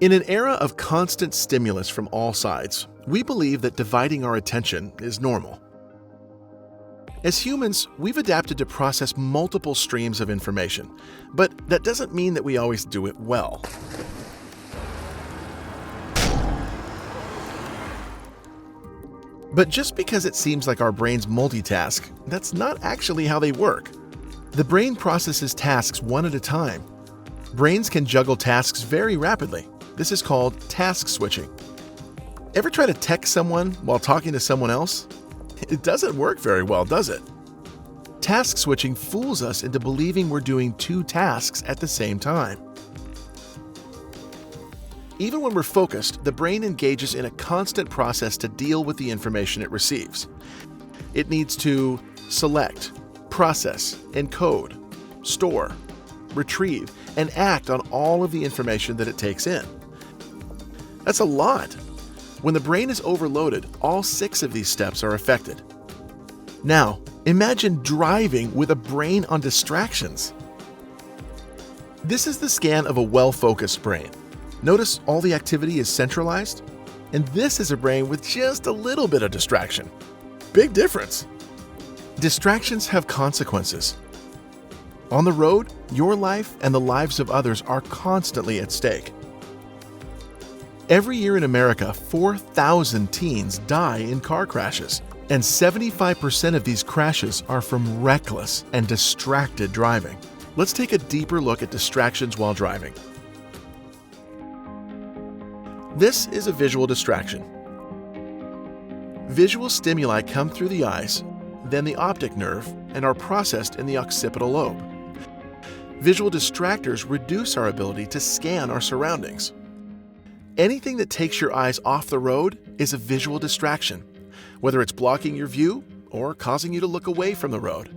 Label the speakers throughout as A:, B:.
A: In an era of constant stimulus from all sides, we believe that dividing our attention is normal. As humans, we've adapted to process multiple streams of information, but that doesn't mean that we always do it well. But just because it seems like our brains multitask, that's not actually how they work. The brain processes tasks one at a time. Brains can juggle tasks very rapidly. This is called task switching. Ever try to text someone while talking to someone else? It doesn't work very well, does it? Task switching fools us into believing we're doing two tasks at the same time. Even when we're focused, the brain engages in a constant process to deal with the information it receives. It needs to select, process, encode, store, retrieve, and act on all of the information that it takes in. That's a lot. When the brain is overloaded, all 6 of these steps are affected. Now, imagine driving with a brain on distractions. This is the scan of a well-focused brain. Notice all the activity is centralized? And this is a brain with just a little bit of distraction. Big difference. Distractions have consequences. On the road, your life and the lives of others are constantly at stake. Every year in America, 4,000 teens die in car crashes, and 75% of these crashes are from reckless and distracted driving. Let's take a deeper look at distractions while driving. This is a visual distraction. Visual stimuli come through the eyes, then the optic nerve, and are processed in the occipital lobe. Visual distractors reduce our ability to scan our surroundings. Anything that takes your eyes off the road is a visual distraction, whether it's blocking your view or causing you to look away from the road.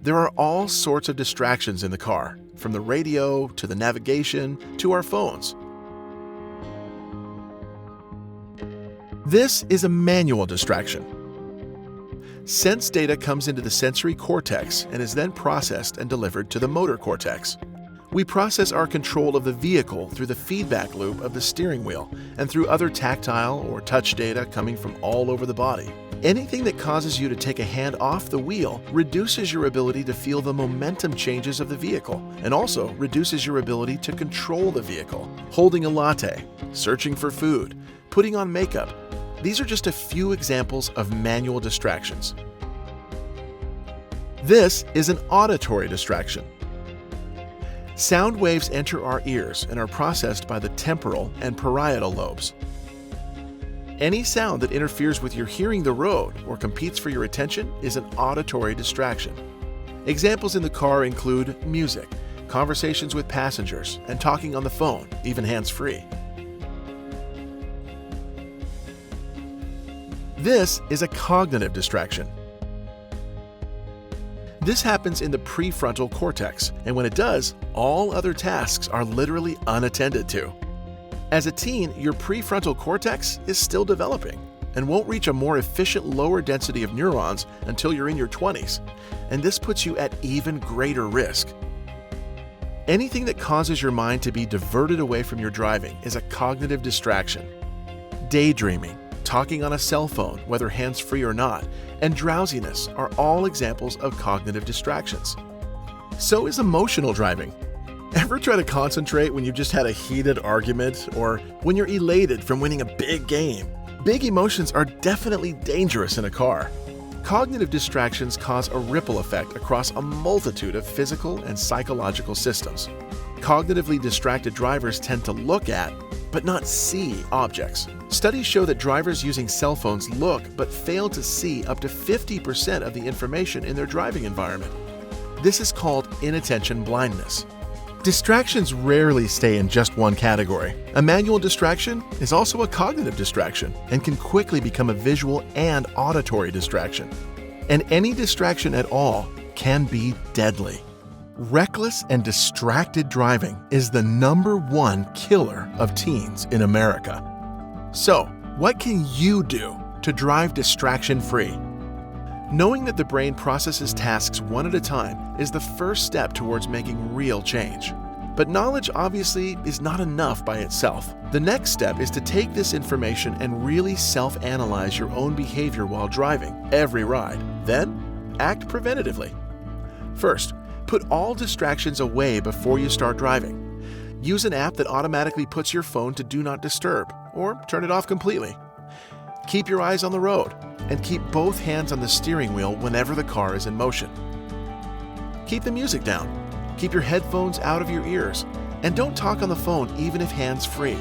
A: There are all sorts of distractions in the car, from the radio to the navigation to our phones. This is a manual distraction. Sense data comes into the sensory cortex and is then processed and delivered to the motor cortex. We process our control of the vehicle through the feedback loop of the steering wheel and through other tactile or touch data coming from all over the body. Anything that causes you to take a hand off the wheel reduces your ability to feel the momentum changes of the vehicle and also reduces your ability to control the vehicle. Holding a latte, searching for food, putting on makeup. These are just a few examples of manual distractions. This is an auditory distraction. Sound waves enter our ears and are processed by the temporal and parietal lobes. Any sound that interferes with your hearing the road or competes for your attention is an auditory distraction. Examples in the car include music, conversations with passengers, and talking on the phone, even hands-free. This is a cognitive distraction. This happens in the prefrontal cortex, and when it does, all other tasks are literally unattended to. As a teen, your prefrontal cortex is still developing and won't reach a more efficient lower density of neurons until you're in your 20s, and this puts you at even greater risk. Anything that causes your mind to be diverted away from your driving is a cognitive distraction. Daydreaming, talking on a cell phone, whether hands-free or not, and drowsiness are all examples of cognitive distractions. So is emotional driving. Ever try to concentrate when you just had a heated argument or when you're elated from winning a big game? Big emotions are definitely dangerous in a car. Cognitive distractions cause a ripple effect across a multitude of physical and psychological systems. Cognitively distracted drivers tend to look at, but not see objects. Studies show that drivers using cell phones look but fail to see up to 50% of the information in their driving environment. This is called inattention blindness. Distractions rarely stay in just one category. A manual distraction is also a cognitive distraction and can quickly become a visual and auditory distraction. And any distraction at all can be deadly. Reckless and distracted driving is the #1 killer of teens in America. So, what can you do to drive distraction-free? Knowing that the brain processes tasks one at a time is the first step towards making real change. But knowledge obviously is not enough by itself. The next step is to take this information and really self-analyze your own behavior while driving, every ride. Then, act preventatively. First, put all distractions away before you start driving. Use an app that automatically puts your phone to Do Not Disturb, or turn it off completely. Keep your eyes on the road, and keep both hands on the steering wheel whenever the car is in motion. Keep the music down. Keep your headphones out of your ears, and don't talk on the phone even if hands-free.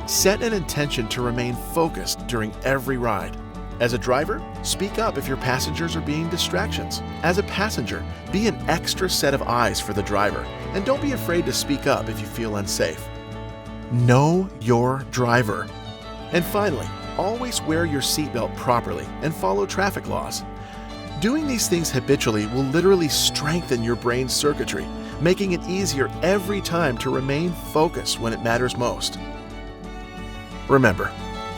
A: Set an intention to remain focused during every ride. As a driver, speak up if your passengers are being distractions. As a passenger, be an extra set of eyes for the driver, and don't be afraid to speak up if you feel unsafe. Know your driver. And finally, always wear your seatbelt properly and follow traffic laws. Doing these things habitually will literally strengthen your brain's circuitry, making it easier every time to remain focused when it matters most. Remember,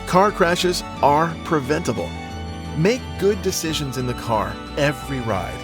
A: car crashes are preventable. Make good decisions in the car every ride.